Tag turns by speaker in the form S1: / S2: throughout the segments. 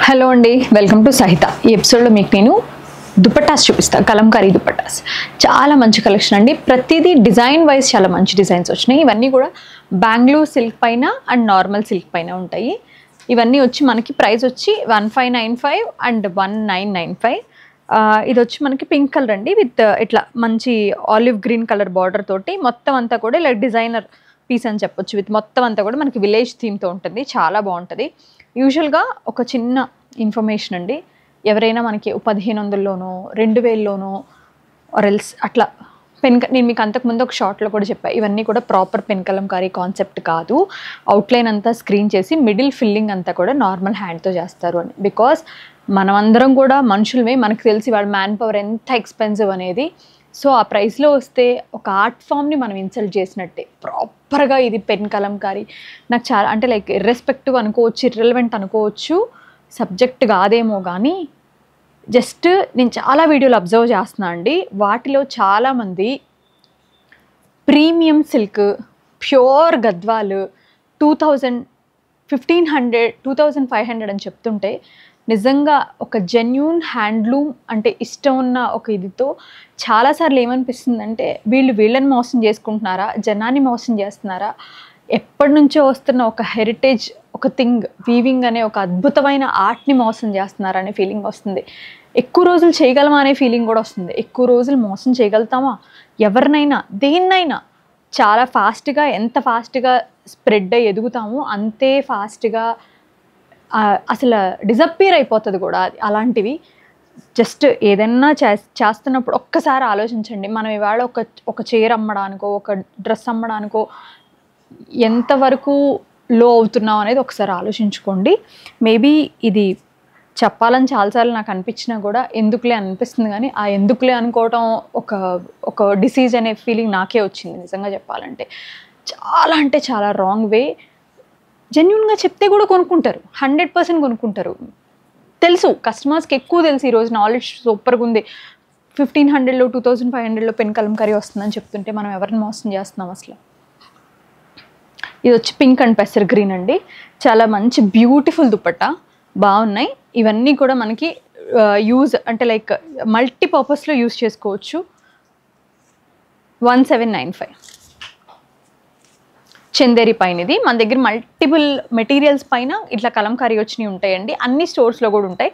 S1: Hello అండి, welcome to సహిత. ఈ ఎపిసోడ్లో మీకు నేను దుపట్టాస్ చూపిస్తాను. కలంకారీ దుపట్టాస్ చాలా మంచి కలెక్షన్ అండి. ప్రతిదీ డిజైన్ వైజ్ చాలా మంచి డిజైన్స్ వచ్చినాయి. ఇవన్నీ కూడా బెంగళూరు సిల్క్ పైన అండ్ నార్మల్ సిల్క్ పైన ఉంటాయి. ఇవన్నీ వచ్చి మనకి ప్రైస్ వచ్చి 1595 అండ్ 1995. ఇది వచ్చి మనకి పింక్ కలర్ అండి, విత్ ఇట్లా మంచి ఆలివ్ గ్రీన్ కలర్ బార్డర్ తోటి మొత్తం అంతా కూడా ఇలా డిజైనర్ పీస్ అని చెప్పొచ్చు. విత్ మొత్తం అంతా కూడా మనకి విలేజ్ థీమ్తో ఉంటుంది. చాలా బాగుంటుంది. యూజువల్గా ఒక చిన్న ఇన్ఫర్మేషన్ అండి, ఎవరైనా మనకి 1500లోనో 2000లోనో ఆర్ఎల్స్ అట్లా నేను మీకు అంతకుముందు ఒక షార్ట్లో కూడా చెప్పాను, ఇవన్నీ కూడా ప్రాపర్ పెన్ కలంకారీ కాన్సెప్ట్ కాదు. అవుట్లైన్ అంతా స్క్రీన్ చేసి మిడిల్ ఫిల్లింగ్ అంతా కూడా నార్మల్ హ్యాండ్తో చేస్తారు అని. బికాస్ మనమందరం కూడా మనుషులమే, మనకు తెలిసి వాళ్ళ మ్యాన్ పవర్ ఎంత ఎక్స్పెన్సివ్ అనేది. సో ఆ ప్రైస్లో వస్తే ఒక ఆర్ట్ ఫామ్ని మనం ఇన్సల్ట్ చేసినట్టే. ప్రాపర్గా ఇది పెన్ కలంకారీ నాకు చాలా అంటే లైక్ ఇర్రెస్పెక్టివ్ అనుకోవచ్చు, ఇర్రెలవెంట్ అనుకోవచ్చు, సబ్జెక్ట్ కాదేమో కానీ జస్ట్ నేను చాలా వీడియోలు అబ్జర్వ్ చేస్తున్నాను అండి. వాటిలో చాలామంది ప్రీమియం సిల్క్ ప్యూర్ గద్వాలు 2000, 1500, 2500 అని చెప్తుంటే నిజంగా ఒక జెన్యూన్ హ్యాండ్లూమ్ అంటే ఇష్టం ఉన్న ఒక ఇదితో చాలాసార్లు ఏమనిపిస్తుందంటే వీళ్ళని మోసం చేసుకుంటున్నారా, జనాన్ని మోసం చేస్తున్నారా, ఎప్పటి నుంచో వస్తున్న ఒక హెరిటేజ్, ఒక థింగ్ వీవింగ్ అనే ఒక అద్భుతమైన ఆర్ట్ని మోసం చేస్తున్నారా అనే ఫీలింగ్ వస్తుంది. ఎక్కువ రోజులు చేయగలమా అనే ఫీలింగ్ కూడా వస్తుంది. ఎక్కువ రోజులు మోసం చేయగలుగుతామా ఎవరినైనా దేన్నైనా? చాలా ఫాస్ట్గా, ఎంత ఫాస్ట్గా స్ప్రెడ్ అయ్యి ఎదుగుతామో అంతే ఫాస్ట్గా అసలు డిజప్పీర్ అయిపోతుంది కూడా. అలాంటివి జస్ట్ ఏదైనా చేస్తున్నప్పుడు ఒక్కసారి ఆలోచించండి. మనం ఇవాళ ఒక చైర్ అమ్మడానికో ఒక డ్రెస్ అమ్మడానికో ఎంతవరకు లో అవుతున్నాం అనేది ఒకసారి ఆలోచించుకోండి. మేబీ ఇది చెప్పాలని చాలాసార్లు నాకు అనిపించినా కూడా ఎందుకులే అనిపిస్తుంది, కానీ ఆ ఎందుకులే అనుకోవటం ఒక డిసీజ్ అనే ఫీలింగ్ నాకే వచ్చింది నిజంగా చెప్పాలంటే. చాలా అంటే చాలా రాంగ్ వే. జెన్యూన్గా చెప్తే కూడా కొనుక్కుంటారు, 100% కొనుక్కుంటారు. తెలుసు కస్టమర్స్కి ఎక్కువ తెలుసు, ఈరోజు నాలెడ్జ్ సూపర్గా ఉంది. 1500లో 2500లో పెన్ కలంకారీ వస్తుందని చెప్తుంటే మనం ఎవరిని మోసం చేస్తున్నాం అసలు. ఇది వచ్చి పింక్ అండ్ పెసర్ గ్రీన్ అండి. చాలా మంచి బ్యూటిఫుల్ దుపట్టా, బాగున్నాయి. ఇవన్నీ కూడా మనకి యూజ్ అంటే లైక్ మల్టీపర్పస్లో యూజ్ చేసుకోవచ్చు. 1795 చందేరి పైన. ఇది మన దగ్గర మల్టిపుల్ మెటీరియల్స్ పైన ఇట్లా కలంకారీ వచ్చినవి ఉంటాయండి. అన్ని స్టోర్స్లో కూడా ఉంటాయి.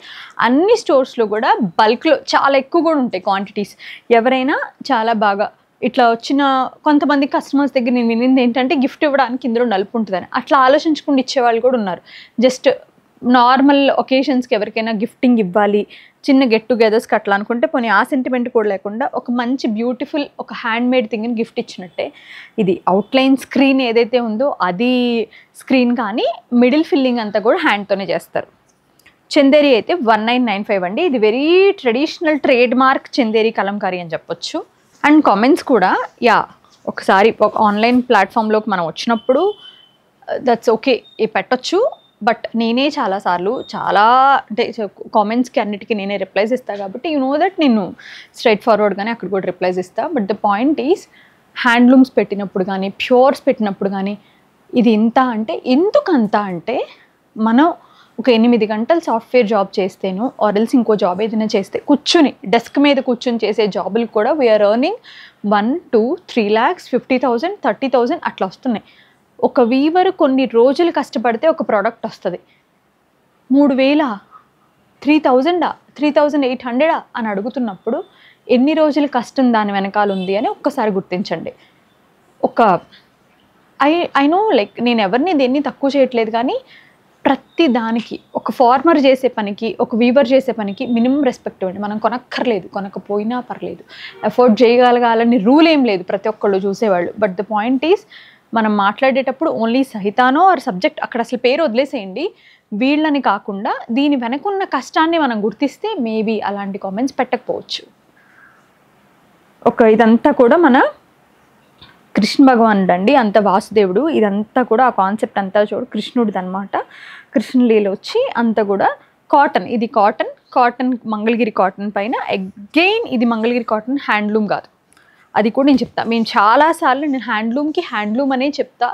S1: అన్ని స్టోర్స్లో కూడా బల్క్లో చాలా ఎక్కువ కూడా ఉంటాయి క్వాంటిటీస్. ఎవరైనా చాలా బాగా ఇట్లా వచ్చిన కొంతమంది కస్టమర్స్ దగ్గర నేను వినింది ఏంటంటే గిఫ్ట్ ఇవ్వడానికి ఇందులో నలుపు ఉంటుందని. అట్లా ఆలోచించుకుని ఇచ్చేవాళ్ళు కూడా ఉన్నారు. జస్ట్ నార్మల్ ఒకేషన్స్కి ఎవరికైనా గిఫ్టింగ్ ఇవ్వాలి, చిన్న గెట్ టుగెదర్స్కి అట్లా అనుకుంటే పోనీ ఆ సెంటిమెంట్ కూడా లేకుండా ఒక మంచి బ్యూటిఫుల్ ఒక హ్యాండ్మేడ్ థింగ్ని గిఫ్ట్ ఇచ్చినట్టే. ఇది అవుట్లైన్ స్క్రీన్ ఏదైతే ఉందో అది స్క్రీన్, కానీ మిడిల్ ఫిల్లింగ్ అంతా కూడా హ్యాండ్తోనే చేస్తారు. చందేరి అయితే 1995 అండి. ఇది very traditional trade mark Chanderi Kalamkari అని చెప్పొచ్చు. అండ్ కామెంట్స్ కూడా ఒకసారి ఒక ఆన్లైన్ ప్లాట్ఫామ్లోకి మనం వచ్చినప్పుడు దట్స్ ఓకే పెట్టొచ్చు. బట్ నేనే చాలాసార్లు చాలా అంటే కామెంట్స్కి అన్నిటికీ నేనే రిప్లైస్ ఇస్తాను కాబట్టి యూ నో దట్ నేను స్ట్రైట్ ఫార్వర్డ్గానే అక్కడ కూడా రిప్లైస్ ఇస్తాను. But the point is handlooms పెట్టినప్పుడు కానీ ప్యూర్స్ పెట్టినప్పుడు కానీ ఇది ఇంత అంటే ఎందుకు అంత అంటే మనం ఒక 8 గంటలు సాఫ్ట్వేర్ జాబ్ చేస్తేనో ఆర్ఎల్స్ ఇంకో జాబ్ ఏదైనా చేస్తే కూర్చుని డెస్క్ మీద కూర్చొని చేసే జాబులు కూడా వీఆర్ ఎర్నింగ్ 1, 2, 3 lakhs, 50,000, 30,000 అట్లా వస్తున్నాయి. ఒక వీవర్ కొన్ని రోజులు కష్టపడితే ఒక ప్రోడక్ట్ వస్తుంది. 3,000, 3,000, 3,800 అని అడుగుతున్నప్పుడు ఎన్ని రోజులు కష్టం దాని వెనకాల ఉంది అని ఒక్కసారి గుర్తించండి. ఐ నో లైక్ నేను ఎవరిని దేన్ని తక్కువ చేయట్లేదు, కానీ ప్రతి దానికి ఒక ఫార్మర్ చేసే పనికి, ఒక వీవర్ చేసే పనికి మినిమం రెస్పెక్ట్ ఇవ్వండి. మనం కొనక్కర్లేదు, కొనకపోయినా పర్లేదు, ఎఫోర్డ్ చేయగలగాలని రూల్ ఏం లేదు ప్రతి ఒక్కళ్ళు చూసేవాళ్ళు. బట్ ద పాయింట్ ఈజ్ మనం మాట్లాడేటప్పుడు ఓన్లీ సహితానో ఆర్ సబ్జెక్ట్ అక్కడ అసలు పేరు వదిలేసేయండి, వీళ్ళని కాకుండా దీని వెనకున్న కష్టాన్ని మనం గుర్తిస్తే మేబీ అలాంటి కామెంట్స్ పెట్టకపోవచ్చు. ఇదంతా కూడా మన కృష్ణ భగవానుడు అండి, అంత వాసుదేవుడు. ఇదంతా కూడా ఆ కాన్సెప్ట్ అంతా చూడు కృష్ణుడిది అనమాట. కృష్ణలీల వచ్చి అంతా కూడా కాటన్. ఇది కాటన్ మంగళగిరి కాటన్ పైన. అగైన్ ఇది మంగళగిరి కాటన్ హ్యాండ్లూమ్ కాదు, అది కూడా నేను చెప్తా. మేము చాలాసార్లు నేను హ్యాండ్లూమ్కి హ్యాండ్లూమ్ అనే చెప్తా.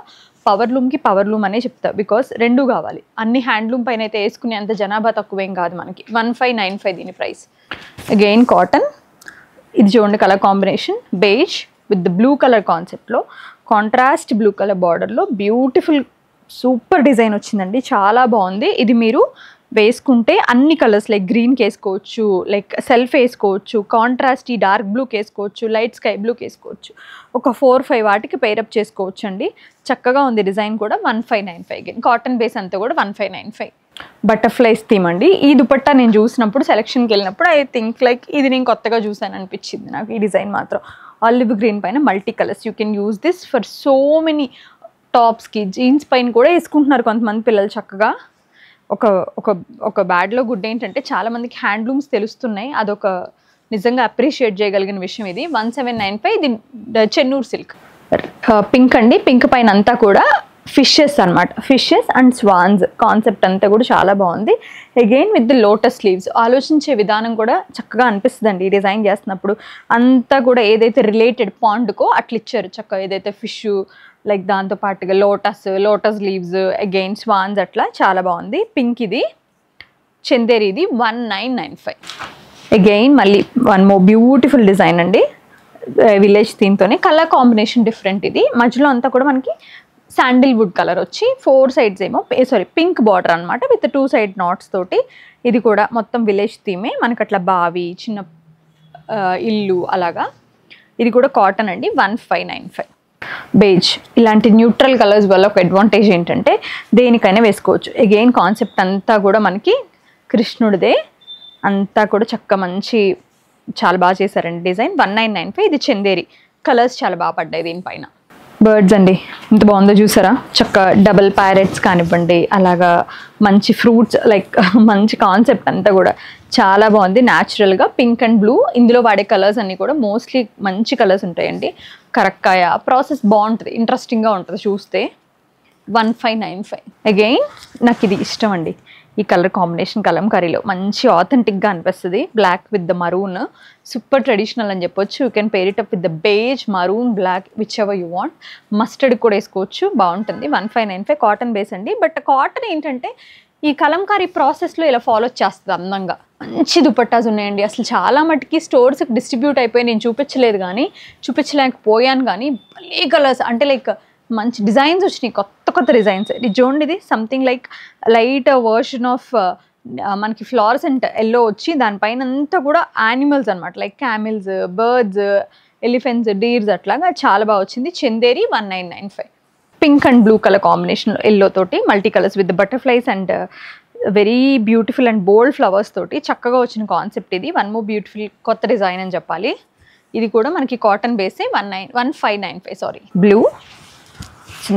S1: పవర్లూమ్కి పవర్లూమ్ అనే చెప్తా, బికాస్ రెండు కావాలి. అన్ని హ్యాండ్లూమ్ పైన అయితే వేసుకునే అంత జనాభా తక్కువేం కాదు మనకి. 1595 దీని ప్రైస్. Again cotton. ఇది చూడండి colour combination beige with blue colour కాన్సెప్ట్లో, కాంట్రాస్ట్ బ్లూ కలర్ బార్డర్లో బ్యూటిఫుల్ సూపర్ డిజైన్ వచ్చిందండి, చాలా బాగుంది. ఇది మీరు వేసుకుంటే అన్ని కలర్స్ లైక్ గ్రీన్కి వేసుకోవచ్చు, లైక్ సెల్ఫ్ వేసుకోవచ్చు, కాంట్రాస్ట్ ఈ డార్క్ బ్లూకి వేసుకోవచ్చు, లైట్ స్కై బ్లూకి వేసుకోవచ్చు. ఒక 4-5 వాటికి పేరప్ చేసుకోవచ్చు అండి. చక్కగా ఉంది డిజైన్ కూడా. 1595 కాటన్ బేస్ అంతా కూడా 1595. బటర్ఫ్లైస్ థీమ్ అండి. ఈ దుపట్టా నేను చూసినప్పుడు సెలక్షన్కి వెళ్ళినప్పుడు ఐ థింక్ లైక్ ఇది నేను కొత్తగా చూసాను అనిపించింది నాకు. ఈ డిజైన్ మాత్రం ఆలివ్ గ్రీన్ పైన multi colours. You can use this for so many టాప్స్కి, జీన్స్ పైన కూడా వేసుకుంటున్నారు కొంతమంది పిల్లలు చక్కగా. ఒక ఒక ఒక బ్యాడ్లో గుడ్ ఏంటంటే చాలామందికి హ్యాండ్లూమ్స్ తెలుస్తున్నాయి, అదొక నిజంగా అప్రిషియేట్ చేయగలిగిన విషయం ఇది. 1795. ఇది చెన్నూరు సిల్క్. పింక్ అండి. పింక్ పైన అంతా కూడా ఫిషెస్ అనమాట, ఫిషెస్ అండ్ స్వాన్స్ కాన్సెప్ట్ అంతా కూడా చాలా బాగుంది. Again with the lotus sleeves. ఆలోచించే విధానం కూడా చక్కగా అనిపిస్తుంది అండి ఈ డిజైన్ చేస్తున్నప్పుడు. అంతా కూడా ఏదైతే రిలేటెడ్ పాండ్కో అట్లా ఇచ్చారు చక్కగా, ఏదైతే ఫిష్ లైక్ దాంతో పాటుగా లోటస్ లీవ్స్, అగైన్ స్వాన్స్, అట్లా చాలా బాగుంది. పింక్ ఇది చందేరి, ఇది 1995. అగైన్ మళ్ళీ వన్ మోర్ బ్యూటిఫుల్ డిజైన్ అండి, విలేజ్ థీమ్తోనే. Colour combination different. ఇది మధ్యలో అంతా కూడా మనకి శాండిల్వుడ్ కలర్ వచ్చి 4 sides ఏమో పింక్ బార్డర్ అనమాట విత్ 2 side knots తోటి. ఇది కూడా మొత్తం విలేజ్ థీమే మనకి, అట్లా బావి, చిన్న ఇల్లు అలాగా. ఇది కూడా కాటన్ అండి. 1595. బేజ్. ఇలాంటి న్యూట్రల్ కలర్స్ వల్ల ఒక అడ్వాంటేజ్ ఏంటంటే దేనికైనా వేసుకోవచ్చు. అగైన్ కాన్సెప్ట్ అంతా కూడా మనకి కృష్ణుడిదే, అంతా కూడా చక్క మంచి చాలా బాగా చేశారండి డిజైన్. 1995. ఇది చందేరి. కలర్స్ చాలా బాగా పడ్డాయి దీనిపైన. బర్డ్స్ అండి, ఇంత బాగుందో చూసారా, చక్క డబల్ ప్యారెట్స్ కానివ్వండి, అలాగా మంచి ఫ్రూట్స్, లైక్ మంచి కాన్సెప్ట్ అంతా కూడా చాలా బాగుంది. న్యాచురల్గా పింక్ అండ్ బ్లూ. ఇందులో వాడే కలర్స్ అన్నీ కూడా మోస్ట్లీ మంచి కలర్స్ ఉంటాయండి. కరక్కాయ ప్రాసెస్ బాగుంటుంది, ఇంట్రెస్టింగ్గా ఉంటుంది చూస్తే. 1595. అగైన్ నాకు ఇది ఇష్టం అండి, ఈ కలర్ కాంబినేషన్ కలంకారీలో మంచి ఆథెంటిక్గా అనిపిస్తుంది. Black with the maroon, super traditional అని చెప్పొచ్చు. You can pair it up with the beige, maroon, black, whichever you want. Mustard కూడా వేసుకోవచ్చు, బాగుంటుంది. 1595. కాటన్ బేస్ అండి. బట్ కాటన్ ఏంటంటే ఈ కలంకారీ ప్రాసెస్లో ఇలా ఫాలో చేస్తుంది అందంగా. మంచి దుపట్టాస్ ఉన్నాయండి. అసలు చాలా మటుకి స్టోర్స్కి డిస్ట్రిబ్యూట్ అయిపోయి నేను చూపించలేకపోయాను కానీ భలే కలర్స్ అంటే లైక్ మంచి డిజైన్స్ వచ్చినాయి, కొత్త డిజైన్స్. ఇది చూడండి, ఇది something like light version of మనకి ఫ్లోరసెంట్ ఎల్లో వచ్చి దానిపైన అంతా కూడా యానిమల్స్ అనమాట, like camels, birds, elephants, deers, అట్లాగా చాలా బాగా వచ్చింది. Chanderi 1995. Pink and blue colour combination, yellow తోటి multi colours with butterflies and very beautiful and bold flowers తోటి చక్కగా వచ్చిన కాన్సెప్ట్ ఇది. వన్ మోర్ బ్యూటిఫుల్ కొత్త డిజైన్ అని చెప్పాలి. ఇది కూడా మనకి కాటన్ బేసే. 1595. సారీ, బ్లూ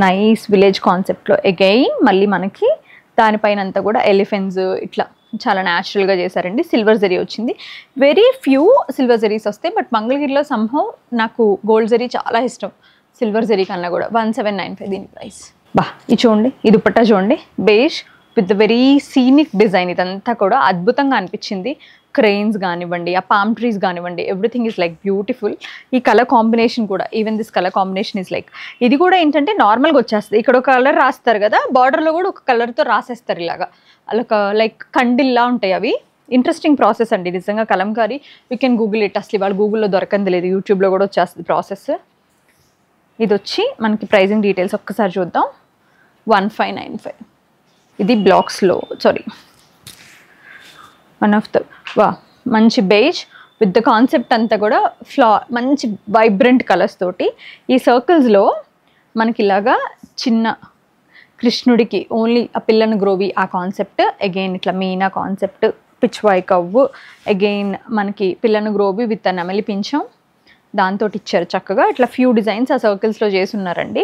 S1: నైస్ విలేజ్ కాన్సెప్ట్లో. అగైన్ మళ్ళీ మనకి దానిపైన అంతా కూడా ఎలిఫెంట్స్ ఇట్లా చాలా న్యాచురల్గా చేశారండి. సిల్వర్ జరీ వచ్చింది. వెరీ ఫ్యూ సిల్వర్ జరీస్ వస్తాయి, బట్ మంగళగిరిలో సంహవ్ నాకు గోల్డ్ జరీ చాలా ఇష్టం సిల్వర్ జరీ కన్నా కూడా. 1795 దీని ప్రైస్. ఇది చూడండి, ఈ దుపట్టా చూడండి, beige with very scenic design. ఇదంతా కూడా అద్భుతంగా అనిపించింది. క్రెయిన్స్ కానివ్వండి, ఆ పామ్ ట్రీస్ కానివ్వండి, ఎవ్రీథింగ్ ఈజ్ లైక్ బ్యూటిఫుల్. ఈ కలర్ కాంబినేషన్ కూడా, even this colour combination is like, ఇది కూడా ఏంటంటే నార్మల్గా వచ్చేస్తుంది. ఇక్కడ ఒక కలర్ రాస్తారు కదా, బార్డర్లో కూడా ఒక కలర్తో రాసేస్తారు ఇలాగా, అలా లైక్ కండిల్లా ఉంటాయి అవి. ఇంట్రెస్టింగ్ ప్రాసెస్ అండి నిజంగా Kalamkari. You can Google it. అసలు వాళ్ళు గూగుల్లో దొరకంది లేదు, యూట్యూబ్లో కూడా వచ్చేస్తుంది ప్రాసెస్. ఇది వచ్చి మనకి ప్రైజింగ్ డీటెయిల్స్ ఒక్కసారి చూద్దాం. 1595. ఇది బ్లాక్స్లో, సారీ, వన్ ఆఫ్ ద మంచి బేజ్ విత్ ద కాన్సెప్ట్ అంతా కూడా మంచి వైబ్రెంట్ కలర్స్ తోటి. ఈ సర్కిల్స్లో మనకి ఇలాగా చిన్న కృష్ణుడికి ఓన్లీ ఆ పిల్లను గ్రోవి ఆ కాన్సెప్ట్. అగైన్ ఇట్లా మీనా కాన్సెప్ట్, పిచ్వాయ్ కవ్వు, అగైన్ మనకి పిల్లను గ్రోవి విత్ నెమలి పింఛం దాంతో ఇచ్చారు చక్కగా. ఇట్లా ఫ్యూ డిజైన్స్ ఆ సర్కిల్స్లో చేసి ఉన్నారండి.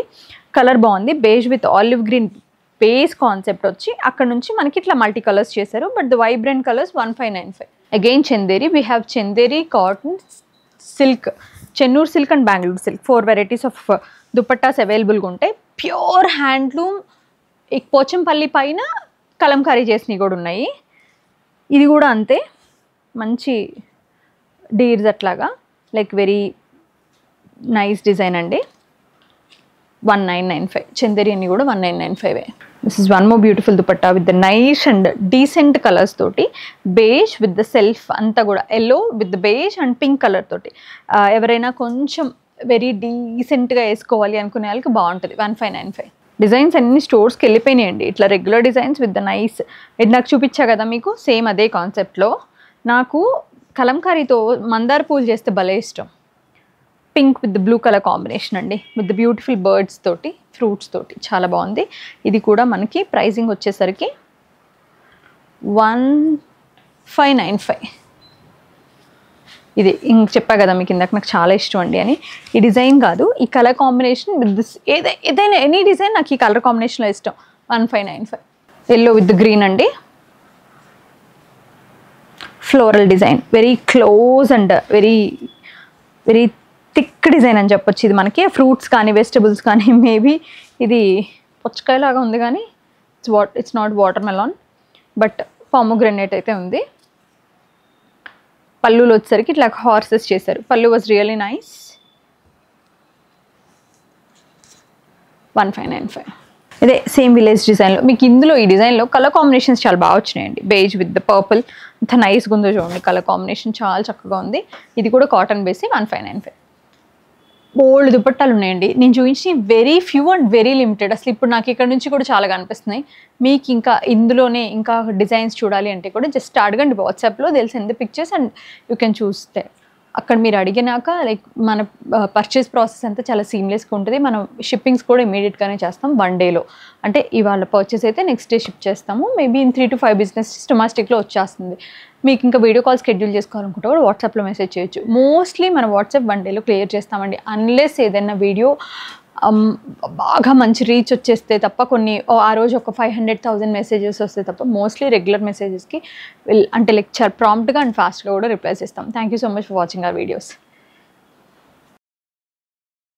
S1: కలర్ బాగుంది. Beige with olive green base concept వచ్చి అక్కడ నుంచి మనకి ఇట్లా మల్టీ కలర్స్ చేశారు. But the vibrant colours 1595. Again Chanderi. We have Chanderi, cotton, silk, Chennur silk and Bengaluru silk. 4 varieties of dupattas అవైలబుల్గా ఉంటాయి. Pure handloom. పోచంపల్లి పైన కలంకారీ చేసినవి కూడా ఉన్నాయి. ఇది కూడా అంతే, మంచి డీర్స్ అట్లాగా, లైక్ వెరీ నైస్ డిజైన్ అండి. 1995. చందేరి అన్ని కూడా 1995. This is one more beautiful dupatta with the nice and decent colours తోటి, బేజ్ విత్ ద సెల్ఫ్ అంతా కూడా yellow with the beige and pink colour తోటి. ఎవరైనా కొంచెం వెరీ డీసెంట్గా వేసుకోవాలి అనుకునే వాళ్ళకి బాగుంటుంది. 1595. డిజైన్స్ అన్ని స్టోర్స్కి వెళ్ళిపోయినాయండి. ఇట్లా regular designs with the nice, నాకు చూపించా కదా మీకు, సేమ్ అదే కాన్సెప్ట్లో. నాకు కలంకారీతో మందార పూలు చేస్తే భలే ఇష్టం. Pink with blue colour combination అండి, విత్ బ్యూటిఫుల్ బర్డ్స్ తోటి, ఫ్రూట్స్ తోటి, చాలా బాగుంది. ఇది కూడా మనకి ప్రైజింగ్ వచ్చేసరికి 1595. ఇది ఇంక చెప్పా కదా మీకు ఇందాక నాకు చాలా ఇష్టం అండి అని. ఈ డిజైన్ కాదు, ఈ కలర్ కాంబినేషన్ విత్ దిస్, ఏదైనా ఎనీ డిజైన్ నాకు ఈ కలర్ కాంబినేషన్లో ఇష్టం. 1595. ఎల్లో విత్ గ్రీన్ అండి, floral design, very close and very very thick design అని చెప్పొచ్చు. ఇది మనకి ఫ్రూట్స్ కానీ వెజిటబుల్స్ కానీ, మేబీ ఇది పుచ్చకాయలాగా ఉంది కానీ it's not watermelon, but pomegranate అయితే ఉంది. పళ్ళులో వచ్చేసరికి ఇట్లా హార్సెస్ చేశారు. పళ్ళు వాజ్ రియల్లీ నైస్. 1595. ఇదే సేమ్ విలేజ్ డిజైన్లో మీకు. ఇందులో ఈ డిజైన్లో కలర్ కాంబినేషన్స్ చాలా బాగా వచ్చినాయండి. బేజ్ విత్ ద పర్పుల్, అంత నైస్గా ఉందో చూడండి, కలర్ కాంబినేషన్ చాలా చక్కగా ఉంది. ఇది కూడా కాటన్ బేసి. 1595. బోల్డ్ దుపట్టాలు ఉన్నాయండి. నేను చూపించి very few and very limited. అసలు ఇప్పుడు నాకు ఇక్కడ నుంచి కూడా చాలా కనిపిస్తున్నాయి. మీకు ఇంకా ఇందులోనే ఇంకా డిజైన్స్ చూడాలి అంటే కూడా జస్ట్ అడగండి వాట్సాప్లో, తెలిసి ఎంత పిక్చర్స్ అండ్ యూ కెన్ చూస్తే. అక్కడ మీరు అడిగినాక లైక్ మన పర్చేస్ ప్రాసెస్ అంతా చాలా సీమ్లెస్గా ఉంటుంది. మనం షిప్పింగ్స్ కూడా ఇమీడియట్గానే చేస్తాం 1 డేలో. అంటే ఇవాళ పర్చేస్ అయితే నెక్స్ట్ డే షిప్ చేస్తాము. మేబీ ఇన్ 3 to 5 బిజినెస్ డొమెస్టిక్లో వచ్చేస్తుంది. మీకు ఇంకా వీడియో కాల్ షెడ్యూల్ చేసుకోవాలనుకుంటే కూడా వాట్సాప్లో మెసేజ్ చేయొచ్చు. మోస్ట్లీ మన వాట్సాప్ 1 డేలో క్లియర్ చేస్తామండి, అన్లెస్ ఏదైనా వీడియో బాగా మంచి రీచ్ వచ్చేస్తే తప్ప, కొన్ని ఆ రోజు ఒక 500,000 మెసేజెస్ వస్తే తప్ప, మోస్ట్లీ రెగ్యులర్ మెసేజెస్కి అంటే లైక్ చాలా ప్రాంప్ట్గా అండ్ ఫాస్ట్గా కూడా రిప్లై చేస్తాం. Thank you so much for watching our videos.